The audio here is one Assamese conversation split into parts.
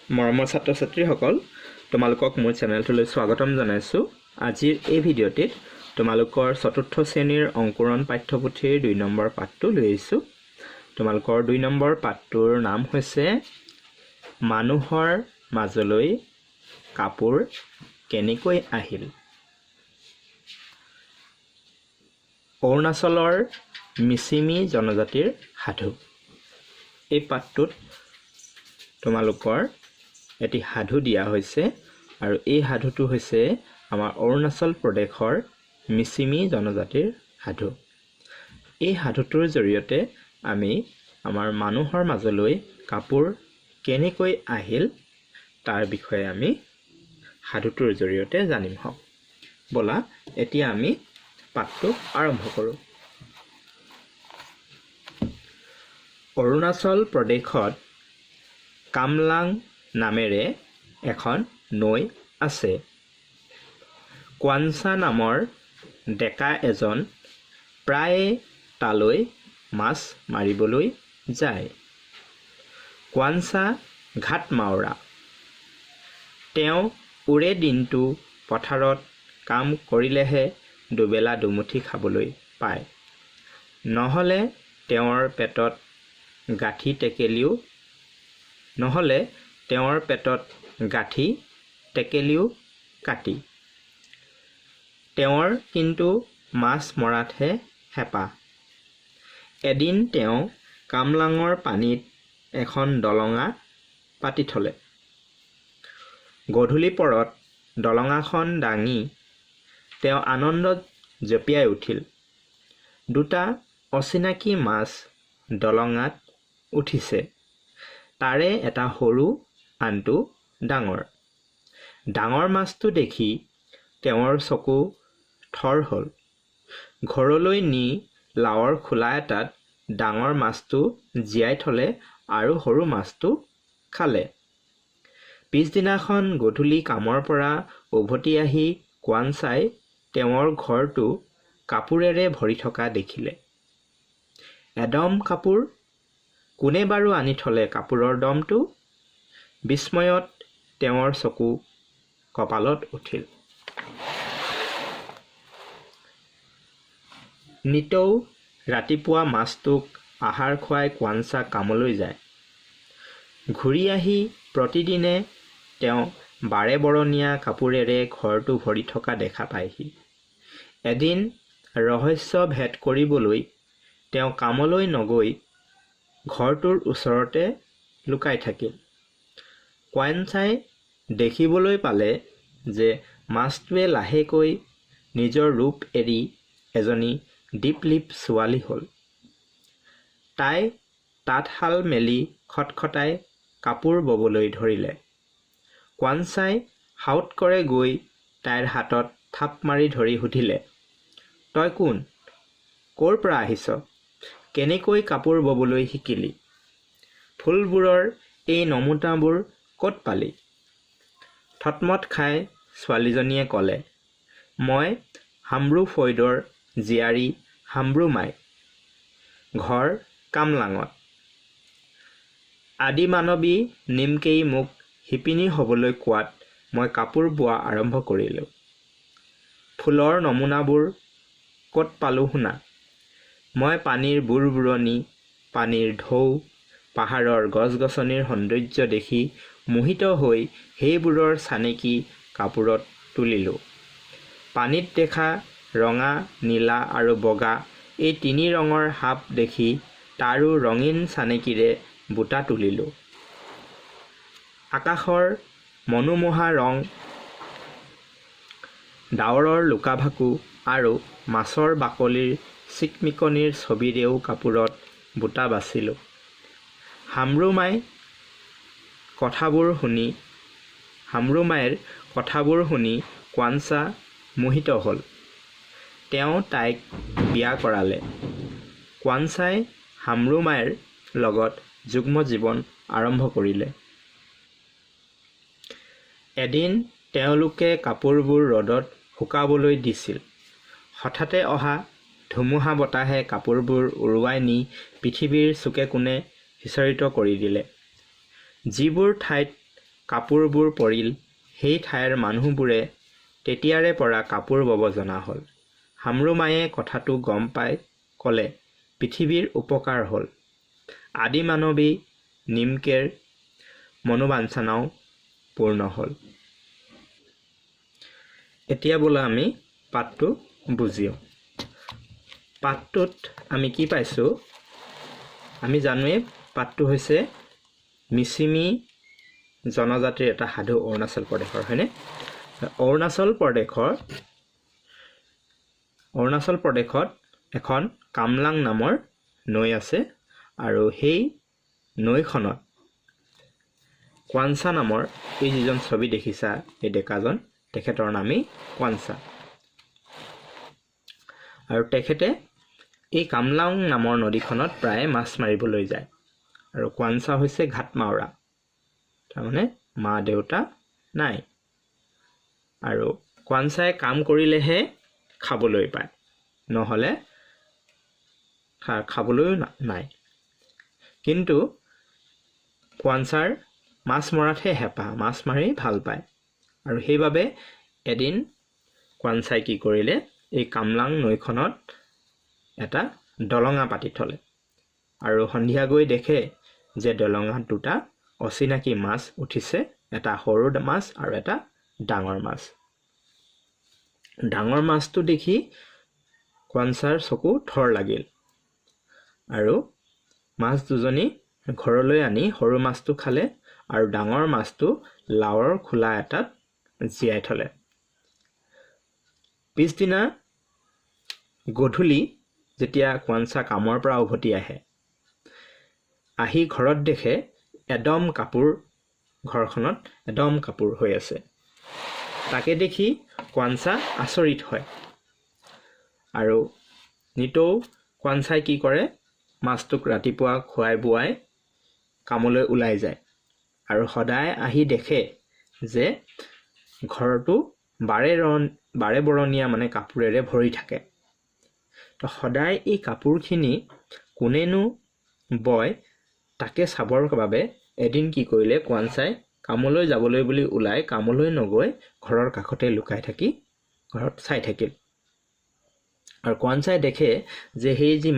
মৰমৰ ছাত্ৰ ছাত্ৰীসকল তোমালোকক মোৰ চেনেলটোলৈ স্বাগতম জনাইছো। আজিৰ এই ভিডিঅ'টিত তোমালোকৰ চতুৰ্থ শ্ৰেণীৰ অংকুৰণ পাঠ্যপুথিৰ ২ নম্বৰ পাঠটো লৈ আহিছো। তোমালোকৰ ২ নম্বৰ পাঠটোৰ নাম হৈছে মানুহৰ মাজলৈ কাপোৰ কেনেকৈ আহিল। অৰুণাচলৰ মিচিমি জনজাতিৰ সাধু। এই পাঠটোত তোমালোকৰ এটি সাধু দিয়া হৈছে আৰু এই সাধুটো হৈছে আমাৰ অৰুণাচল প্ৰদেশৰ মিচিমি জনজাতিৰ সাধু। এই সাধুটোৰ জৰিয়তে আমি আমাৰ মানুহৰ মাজলৈ কাপোৰ কেনেকৈ আহিল তাৰ বিষয়ে আমি সাধুটোৰ জৰিয়তে জানিম হওক। বলা এতিয়া আমি পাঠটো আৰম্ভ কৰোঁ। অৰুণাচল প্ৰদেশত কামলাং নামেৰে এখন নৈ আছে। কোৱানচা নামৰ ডেকা এজন প্ৰায়ে তালৈ মাছ মাৰিবলৈ যায়। কোৱানচা ঘাট মাউৰা। তেওঁ ওৰে দিনটো পথাৰত কাম কৰিলেহে দুবেলা দুমুঠি খাবলৈ পায়, নহ'লে তেওঁৰ পেটত গাঁঠি টেকেলিও কাটি। তেওঁৰ কিন্তু মাছ মৰাতহে হেঁপাহ। এদিন তেওঁ কামলাঙৰ পানীত এখন দলঙা পাতি থলে। গধূলি পৰত দলঙাখন দাঙি তেওঁ আনন্দত জঁপিয়াই উঠিল। দুটা অচিনাকি মাছ দলঙাত উঠিছে। তাৰে এটা সৰু, আনটো ডাঙৰ। ডাঙৰ মাছটো দেখি তেওঁৰ চকু থৰ হ'ল। ঘৰলৈ নি লাওৰ খোলা এটাত ডাঙৰ মাছটো জীয়াই থলে আৰু সৰু মাছটো খালে। পিছদিনাখন গধূলি কামৰ পৰা উভতি আহি কোৱানচাই তেওঁৰ ঘৰটো কাপোৰেৰে ভৰি থকা দেখিলে। এদম কাপোৰ, কোনে বাৰু আনি থলে কাপোৰৰ দমটো? বিস্ময়ত তেওঁৰ চকু কপালত উঠিল। নিতৌ ৰাতিপুৱা মাছটোক আহাৰ খুৱাই কোৱানচা কামলৈ যায়। ঘূৰি আহি প্ৰতিদিনে তেওঁ বাৰে বৰণীয়া কাপোৰেৰে ঘৰটো ভৰি থকা দেখা পায়হি। এদিন ৰহস্য ভেদ কৰিবলৈ তেওঁ কামলৈ নগৈ ঘৰটোৰ ওচৰতে লুকাই থাকিল। কোৱানচাই দেখিবলৈ পালে যে মাছটোৱে লাহেকৈ নিজৰ ৰূপ এৰি এজনী দীপ-লিপ ছোৱালী হ'ল। তাই তাঁতশাল মেলি খটখটাই কাপোৰ ববলৈ ধৰিলে। কোৱানচাই সাউৎকৰে গৈ তাইৰ হাতত থাপ মাৰি ধৰি সুধিলে, তই কোন? ক'ৰ পৰা আহিছ? কেনেকৈ কাপোৰ ববলৈ শিকিলি? ফুলবোৰৰ এই নমুনাবোৰ ক'ত পালি? থতমত খাই ছোৱালীজনীয়ে ক'লে, মই হামৰু ফৈদৰ জীয়াৰী হামৰু মাই, ঘৰ কামলাঙত। আদি মানৱী নিমকেই মোক শিপিনী হ'বলৈ কোৱাত মই কাপোৰ বোৱা আৰম্ভ কৰিলোঁ। ফুলৰ নমুনাবোৰ ক'ত পালোঁ শুনা। মই পানীৰ বুৰবুৰণি, পানীৰ ঢৌ, পাহাৰৰ গছ-গছনিৰ সৌন্দৰ্য দেখি মোহিত হৈ সেইবোৰৰ চানেকি কাপোৰত তুলিলোঁ। পানীত দেখা ৰঙা, নীলা আৰু বগা এই ৩ ৰঙৰ সাপ দেখি তাৰো ৰঙীন চানেকিৰে বুটা তুলিলোঁ। আকাশৰ মনোমোহা ৰং, ডাৱৰৰ লুকা-ভাকু আৰু মাছৰ বাকলিৰ চিকমিকনিৰ ছবিৰেও কাপোৰত বুটা বাচিলোঁ। হামৰু মাইৰ কথাবোৰ শুনি কোৱানচা মোহিত হ'ল। তেওঁ তাইক বিয়া কৰালে। কোৱানচাই হামৰু মাইৰ লগত যুগ্ম জীৱন আৰম্ভ কৰিলে। এদিন তেওঁলোকে কাপোৰবোৰ ৰ'দত শুকাবলৈ দিছিল। হঠাতে অহা ধুমুহা বতাহে কাপোৰবোৰ উৰুৱাই নি পৃথিৱীৰ চুকে কোণে সিঁচৰিত কৰি দিলে। যিবোৰ ঠাইত কাপোৰবোৰ পৰিল সেই ঠাইৰ মানুহবোৰে তেতিয়াৰে পৰা কাপোৰ বব জনা হ'ল। হামৰুমায়ে কথাটো গম পাই ক'লে, পৃথিৱীৰ উপকাৰ হ'ল। আদি মানৱী নিমকেৰ মনোবাঞ্ছনাও পূৰ্ণ হ'ল। এতিয়া বোলা আমি পাঠটো বুজিও। পাঠটোত আমি কি পাইছোঁ? আমি জানোৱে পাঠটো হৈছে মিচিমি জনজাতিৰ এটা সাধু অৰুণাচল প্ৰদেশৰ, হয়নে? অৰুণাচল প্ৰদেশত এখন কামলাং নামৰ নৈ আছে আৰু সেই নৈখনত কোৱানচা নামৰ এই যিজন ছবি দেখিছা, এই ডেকাজন, তেখেতৰ নামেই কোৱানচা। আৰু তেখেতে এই কামলাং নামৰ নদীখনত প্ৰায় মাছ মাৰিবলৈ যায়। আৰু কোৱানচা হৈছে ঘাটমাউৰা, তাৰমানে মা দেউতা নাই। আৰু কোৱানচাই কাম কৰিলেহে খাবলৈ পায়, নহ'লে খাবলৈও নাই। কিন্তু কোৱানচাৰ মাছ মৰাতহে হেঁপাহ, মাছ মাৰি ভাল পায়। আৰু সেইবাবে এদিন কোৱানচাই কি কৰিলে, এই কামলাং নৈখনত এটা দলঙা পাতি থলে। আৰু সন্ধিয়া গৈ দেখে যে দলঙাত দুটা অচিনাকি মাছ উঠিছে, এটা সৰু মাছ আৰু এটা ডাঙৰ মাছ। ডাঙৰ মাছটো দেখি কোৱানচাৰ চকু থৰ লাগিল আৰু মাছ দুজনী ঘৰলৈ আনি সৰু মাছটো খালে আৰু ডাঙৰ মাছটো লাওৰ খোলা এটাত জীয়াই থলে। পিছদিনা গধূলি যেতিয়া কোৱানচা কামৰ পৰা উভতি আহি ঘৰত দেখে ঘৰখনত এদম কাপোৰ হৈ আছে। তাকে দেখি কোৱানচা আচৰিত হয় আৰু নিতৌ কোৱানচাই কি কৰে, মাছটোক ৰাতিপুৱা খুৱাই বোৱাই কামলৈ ওলাই যায় আৰু সদায় আহি দেখে যে ঘৰটো বাৰে বৰণীয়া মানে কাপোৰেৰে ভৰি থাকে। তো সদায় এই কাপোৰখিনি কোনেনো বয় তাকে চাবৰ বাবে এদিন কি কৰিলে, কোৱানচাই কামলৈ যাবলৈ বুলি ওলাই কামলৈ নগৈ ঘৰৰ কাষতে লুকাই থাকি ঘৰত চাই থাকিল। আৰু কোৱানচাই দেখে যে সেই যি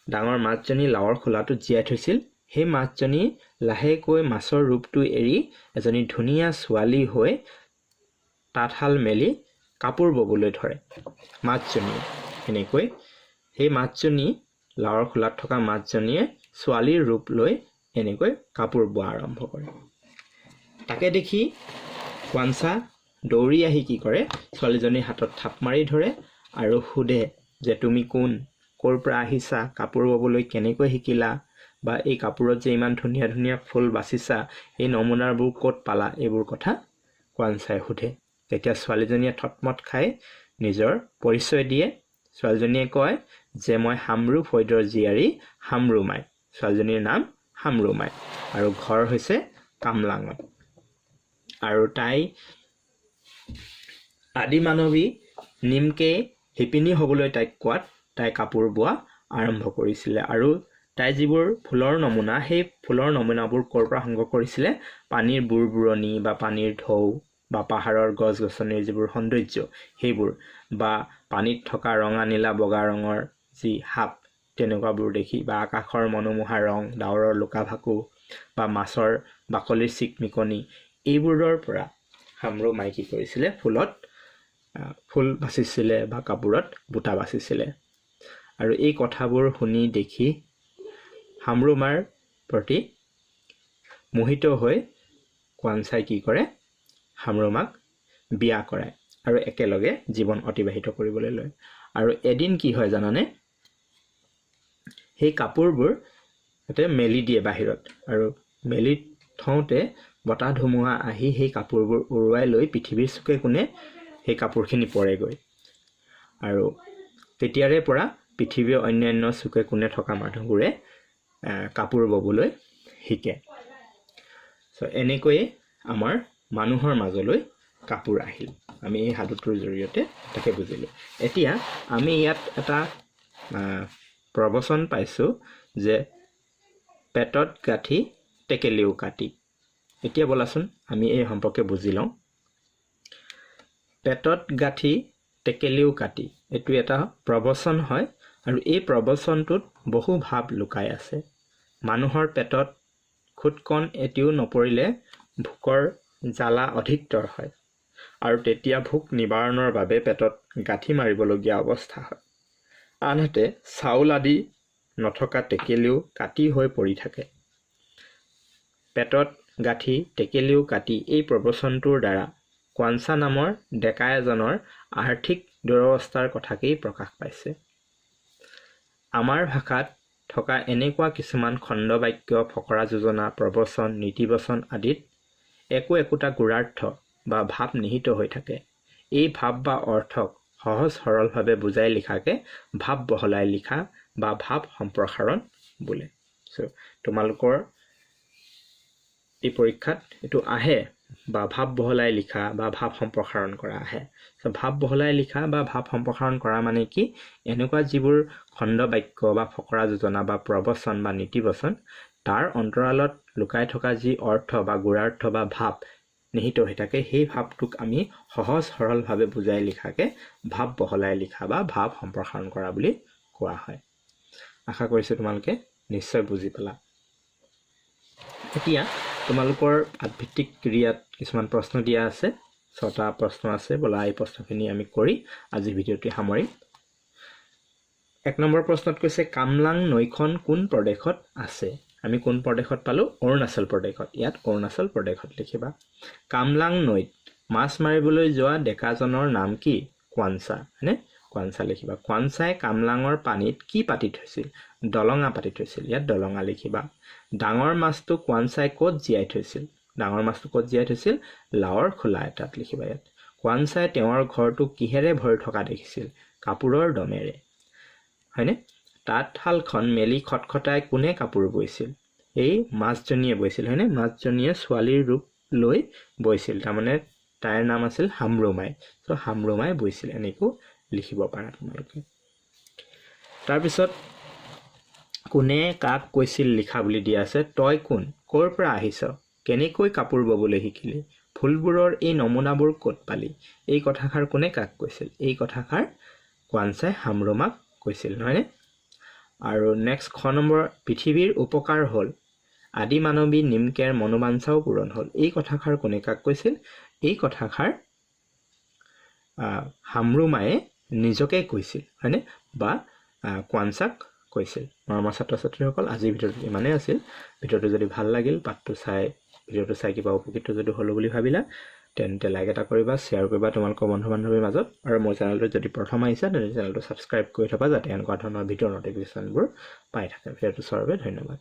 ডাঙৰ মাছজনী লাওৰ খোলাটোত জীয়াই থৈছিল, সেই মাছজনী লাহেকৈ মাছৰ ৰূপটো এৰি এজনী ধুনীয়া ছোৱালী হৈ তাঁতশাল মেলি কাপোৰ ববলৈ ধৰে। মাছজনীয়ে এনেকৈ সেই মাছজনী লাওৰ খোলাত থকা মাছজনীয়ে ছোৱালীৰ ৰূপ লৈ এনেকৈ কাপোৰ বোৱা আৰম্ভ কৰে। তাকে দেখি কোৱানচা দৌৰি আহি কি কৰে, ছোৱালীজনীৰ হাতত থাপ মাৰি ধৰে আৰু সোধে যে তুমি কোন, ক'ৰ পৰা আহিছা, কাপোৰ ববলৈ কেনেকৈ শিকিলা, বা এই কাপোৰত যে ইমান ধুনীয়া ধুনীয়া ফুল বাচিছা, এই নমুনাবোৰ ক'ত পালা, এইবোৰ কথা কোৱানচাই সোধে। তেতিয়া ছোৱালীজনীয়ে থতমত খাই নিজৰ পৰিচয় দিয়ে। ছোৱালীজনীয়ে কয় যে মই হামৰূপ ফৈদৰ জীয়াৰী হামৰুমাই। ছোৱালীজনীৰ নাম হামৰুমাই আৰু ঘৰ হৈছে কামলাঙত। আৰু তাই আদি মানৱী নিমকে শিপিনী হ'বলৈ তাইক কোৱাত তাই কাপোৰ বোৱা আৰম্ভ কৰিছিলে। আৰু তাই যিবোৰ ফুলৰ নমুনা, সেই ফুলৰ নমুনাবোৰ ক'ৰ পৰা সংগ্ৰহ কৰিছিলে, পানীৰ বুৰবুৰণি বা পানীৰ ঢৌ বা পাহাৰৰ গছ গছনিৰ যিবোৰ সৌন্দৰ্য সেইবোৰ, বা পানীত থকা ৰঙা নীলা বগা ৰঙৰ যি সাপ তেনেকুৱাবোৰ দেখি, বা আকাশৰ মনোমোহা ৰং, ডাৱৰৰ লুকাভাকু বা মাছৰ বাকলিৰ চিকমিকনি, এইবোৰৰ পৰা হামৰুমাই কি কৰিছিলে, ফুল বাচিছিলে বা কাপোৰত বুটা বাচিছিলে। আৰু এই কথাবোৰ শুনি দেখি হামৰুমাৰ প্ৰতি মোহিত হৈ কোৱানচাই কি কৰে, হামৰুমাক বিয়া কৰায় আৰু একেলগে জীৱন অতিবাহিত কৰিবলৈ লয়। আৰু এদিন কি হয় জানানে, সেই কাপোৰবোৰ মেলি দিয়ে বাহিৰত, আৰু মেলি থওঁতে বতাহ ধুমুহা আহি সেই কাপোৰবোৰ উৰুৱাই লৈ পৃথিৱীৰ চুকে কোণে সেই কাপোৰখিনি পৰেগৈ। আৰু তেতিয়াৰে পৰা পৃথিৱীৰ অন্যান্য চুকে কোণে থকা মানুহবোৰে কাপোৰ ববলৈ শিকে। এনেকৈয়ে আমাৰ মানুহৰ মাজলৈ কাপোৰ আহিল। আমি এই সাধুটোৰ জৰিয়তে তাকে বুজিলোঁ। এতিয়া আমি ইয়াত এটা প্ৰবচন পাইছোঁ যে পেটত গাঁঠি টেকেলিও কাটি। এতিয়া বলাচোন আমি এই সম্পৰ্কে বুজি লওঁ পেটত গাঁঠি টেকেলিও কাটি এইটো এটা প্ৰবচন হয় আৰু এই প্ৰবচনটোত বহু ভাৱ লুকাই আছে মানুহৰ পেটত খুটকণ এটিও নপৰিলে ভোকৰ জ্বালা অধিকতৰ হয় আৰু তেতিয়া ভোক নিবাৰণৰ বাবে পেটত গাঁঠি মাৰিবলগীয়া অৱস্থা হয় আনহাতে চাউল আদি নথকা টেকেলিও কাটি হৈ পৰি থাকে পেটত গাঁঠি টেকেলিও কাটি এই প্ৰবচনটোৰ দ্বাৰা কোৱাঞ্চা নামৰ ডেকা এজনৰ আৰ্থিক দুৰৱস্থাৰ কথাকেই প্ৰকাশ পাইছে আমাৰ ভাষাত থকা এনেকুৱা কিছুমান খণ্ডবাক্য ফকৰা যোজনা প্ৰবচন নীতিবচন আদিত একোটা গুৰাৰ্থ বা ভাৱ নিহিত হৈ থাকে এই ভাৱ বা অৰ্থক সহজ সৰলভাৱে বুজাই লিখাকে ভাৱ বহলাই লিখা বা ভাৱ সম্প্ৰসাৰণ বোলে তোমালোকৰ এই পৰীক্ষাত এইটো আহে বা ভাৱ বহলাই লিখা বা ভাৱ সম্প্ৰসাৰণ কৰা আহে ভাৱ বহলাই লিখা বা ভাৱ সম্প্ৰসাৰণ কৰা মানে কি এনেকুৱা যিবোৰ খণ্ডবাক্য বা ফকৰা যোজনা বা প্ৰবচন বা নীতিবচন তাৰ অন্তৰালত লুকাই থকা যি অৰ্থ বা গুৰাৰ্থ বা ভাৱ নিহিত হৈ থাকে সেই ভাৱটোক আমি সহজ সৰলভাৱে বুজাই লিখাকে ভাৱ বহলাই লিখা বা ভাৱ সম্প্ৰসাৰণ কৰা বুলি কোৱা হয় আশা কৰিছোঁ তোমালোকে নিশ্চয় বুজি পালা এতিয়া তোমালোকৰ আভিত্তিক ক্ৰিয়াত কিছুমান প্ৰশ্ন দিয়া আছে 6টা প্ৰশ্ন আছে বলা এই প্ৰশ্নখিনি আমি কৰি আজি ভিডিঅ'টি সামৰিম 1 নম্বৰ প্ৰশ্নত কৈছে কামলাং নৈখন কোন প্ৰদেশত আছে আমি কোন প্ৰদেশত পালো অৰুণাচল প্ৰদেশত ইয়াত অৰুণাচল প্ৰদেশত লিখিবা কামলাং নৈত মাছ মাৰিবলৈ যোৱা ডেকাজনৰ নাম কি কোৱাঞ্চা হয়নে কোৱাঞ্চা লিখিবা কোৱাঞ্চাই কামলাঙৰ পানীত কি পাতি থৈছিল দলঙা পাতি থৈছিল ইয়াত দলঙা লিখিবা ডাঙৰ মাছটো কোৱাঞ্চাই ক'ত জীয়াই থৈছিল ডাঙৰ মাছটো ক'ত জীয়াই থৈছিল লাওৰ খোলা এটাত লিখিবা ইয়াত কোৱাঞ্চাই তেওঁৰ ঘৰটো কিহেৰে ভৰি থকা দেখিছিল কাপোৰৰ দমেৰে হয়নে তাঁতশালখন মেলি খটখটাই কোনে কাপোৰ বৈছিল এই মাছজনীয়ে বৈছিল হয়নে মাছজনীয়ে ছোৱালীৰ ৰূপ লৈ বৈছিল তাৰমানে তাইৰ নাম আছিল হামৰুমাই হামৰুমাই বৈছিল এনেকৈ লিখিব পাৰা তোমালোকে তাৰপিছত কোনে কাক কৈছিল লিখা বুলি দিয়া আছে তই কোন ক'ৰ পৰা আহিছ কেনেকৈ কাপোৰ ববলৈ শিকিলি ফুলবোৰৰ এই নমুনাবোৰ ক'ত পালি এই কথাষাৰ কোনে কাক কৈছিল এই কথাষাৰ কোৱাঞ্চাই হামৰুমাক কৈছিল নহয়নে আৰু নেক্সট 6 নম্বৰ পৃথিৱীৰ উপকাৰ হ'ল আদি মানৱী নিমকেৰ মনোবাঞ্ছাও পূৰণ হ'ল এই কথাষাৰ কোনে কাক কৈছিল এই কথাষাৰ হামৰুমায়ে নিজকে কৈছিল হয়নে বা কোৱাঞ্চাক কৈছিল মৰমৰ ছাত্ৰ ছাত্ৰীসকল আজি ভিডিঅ'টো ইমানেই আছিল ভিডিঅ'টো যদি ভাল লাগিল ভিডিঅ'টো চাই কিবা উপকৃত যদি হ'লো বুলি ভাবিলা তেন্তে লাইক এটা কৰিবা শ্বেয়াৰ কৰিবা তোমালোকৰ বন্ধু বান্ধৱীৰ মাজত আৰু মোৰ চেনেলটো যদি প্ৰথম আহিছা তেন্তে চেনেলটো ছাবস্ক্ৰাইব কৰি থবা যাতে এনেকুৱা ধৰণৰ ভিডিঅ'ৰ নটিফিকেশ্যনবোৰ পাই থাকে ভিডিঅ'টো চোৱাৰ বাবে ধন্যবাদ